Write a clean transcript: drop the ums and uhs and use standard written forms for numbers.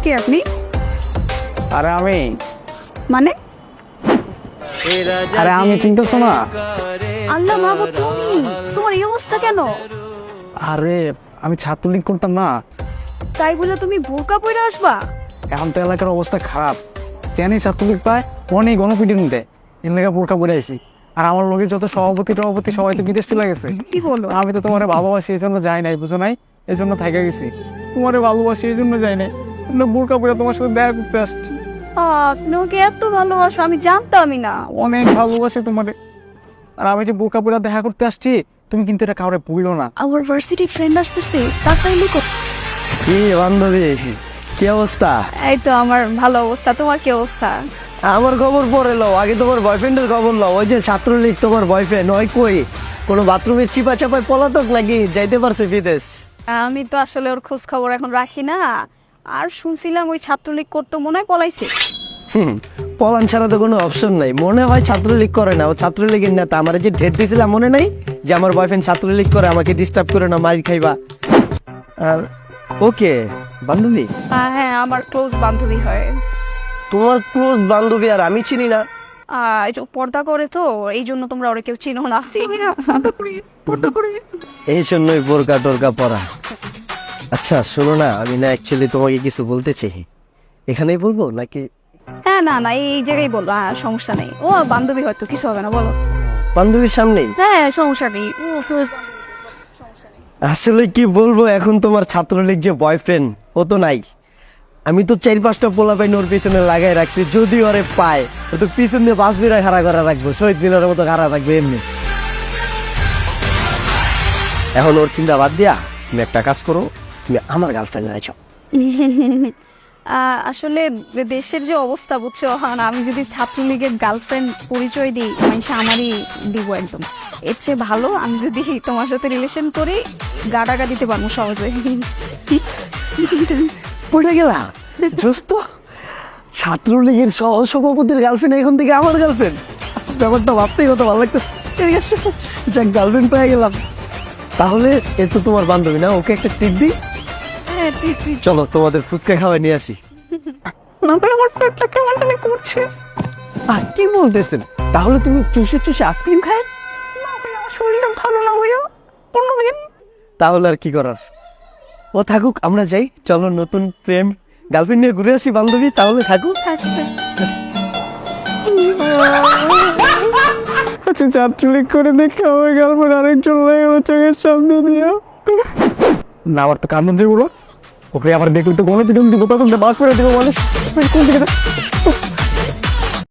কে আপনি? আরে আমি মানে? আরে আমি চিনতেছো না? আল্লাহ মাহবুব, তুমি তোমার এই অবস্থা কেন? আরে আমি ছাত্রলীগ করতাম না, তাই বলে তুমি বোরকা পরে আসবা? এখন তো এলাকার অবস্থা খারাপ। জানি ছাত্রলীগ পায় অনেক গণপিটুন দেয়, এর লেগে বোরকা পরে আইছি। আর আমার লোকের যত সভাপতি সবাই তো বিদেশ চলে গেছে। কি বলো? আমি তো তোমার ভালোবাসি এই জন্য যাই নাই, বুঝো নাই? এই জন্য থাইকা গেছি। তোমারে ভালোবাসি এই জন্য যাই নাই, বোরকা পরে তোমার সাথে দেখা করতে আসছি। আপনি ওকে এত ভালোবাসো, আমি জানতামই না। অনেক ভালোবাসি তোমারে। আর আমি যে বোরকা পরে দেখা করতে আসছি, তুমি কিন্তু এটা কাউরে বইলো না। আমার ভার্সিটি ফ্রেন্ড আসতেছে, তাড়াতাড়ি লুকো। কি বান্ধবী, কি অবস্থা? এই তো আমার ভালো অবস্থা, তোমার কি অবস্থা? আমার খবর পরে লও, আগে তোমার বয়ফ্রেন্ডের খবর লও। ওই যে ছাত্রলীগ তোমার বয়ফ্রেন্ড ওই কই? কোনো বাথরুমের চিপা চাপায় পলাতক নাকি যাইতে পারছে বিদেশ? আমি তো আসলে ওর খোঁজ খবর এখন রাখি না। আর শুনছিলাম ওই ছাত্রলীগ করতে মনে হয় পলাইছে। পলান ছাড়া তো কোনো অপশন নাই। মনে হয় ছাত্রলীগ করে না, ও ছাত্রলীগের নেতা। আমার যে ঢের দিয়েছিলাম মনে নাই যে আমার বয়ফ্রেন্ড ছাত্রলীগ করে, আমাকে ডিস্টার্ব করে না, মারি খাইবা। আর ওকে বান্ধবী, হ্যাঁ, আমার ক্লোজ বান্ধবী হয়। তোমার ক্লোজ বান্ধবী আর আমি চিনি না? এই যে পর্দা করে তো, এই জন্য তোমরা ওরা কেউ চিনো না। এই জন্যই বোরকা টোরকা পরা। আচ্ছা শোনো না, আমি না অ্যাকচুয়ালি তোমাকে কিছু বলতে চাই। এখানেই বলবো নাকি? হ্যাঁ, না না, এই জায়গায় বলো, সমস্যা নেই। ও বান্ধবী হয়তো, কিছু হবে না, বলো। বান্ধবীর সামনেই? হ্যাঁ, সমস্যা নেই। ও ক্লোজ। আসলে কি বলবো, এখন তোমার ছাত্রলীগ যে বয়ফ্রেন্ড ও তো নাই। আমি তো 4-5টা পোলা পাই ওর পিছনে লাগাই রাখছি, যদি ওরে পায় ও তো পিছন দিয়ে বাস বিরায় খাড়া করা রাখবো, শহীদ মিনারের মতো খাড়া থাকবে এমনি। এখন ওর চিন্তা বাদ দিয়া তুমি একটা কাজ করো, তুমি আমার গার্লফ্রেন্ড আছো। আসলে দেশের যে অবস্থা বুঝছো, আমি যদি ছাত্রলীগের গার্লফ্রেন্ড পরিচয় দিই, মানুষ আমারই দিব একদম। এর চেয়ে ভালো আমি যদি তোমার সাথে রিলেশন করি, গাডাগা দিতে পারবো সহজে। পড়ে গেলা দোস্ত, ছাত্রলীগের সভাপতির গার্লফ্রেন্ড এখন থেকে আমার গার্লফ্রেন্ড। ব্যাপারটা ভাবতেই কত ভালো লাগতো। যাক, গার্লফ্রেন্ড পেয়ে গেলাম। তাহলে এ তো তোমার বান্ধবী না, ওকে একটা টিপ দিই। হ্যাঁ, ঠিক। চলো তোমাদের ফুচকা খাওয়া নিয়ে আসি। আমার পেটটা কেমন জানি করছে। আর কি বলতেছেন? তাহলে তুমি চুষে চুষে আইসক্রিম খায়? আমার শরীরটা ভালো না ভাইয়া, অন্যদিন। তাহলে আর কি করার, ও থাকুক, আমরা যাই। চলো নতুন প্রেম গার্লফ্রেন্ড নিয়ে ঘুরে আসি বান্ধবী। তাহলে থাকুক। আচ্ছা, ছাত্রলীগ করে দেখে আমার গার্লফ্রেন্ড আরেকজন হয়ে গেল চোখের সামনে দিয়া। না, আমার তো কান্দন দিয়ে বলো, ওকে আবার দেখলে তো গণপিটুন দিব, তখন তো বাস করে দিব। মানে কোন দিকে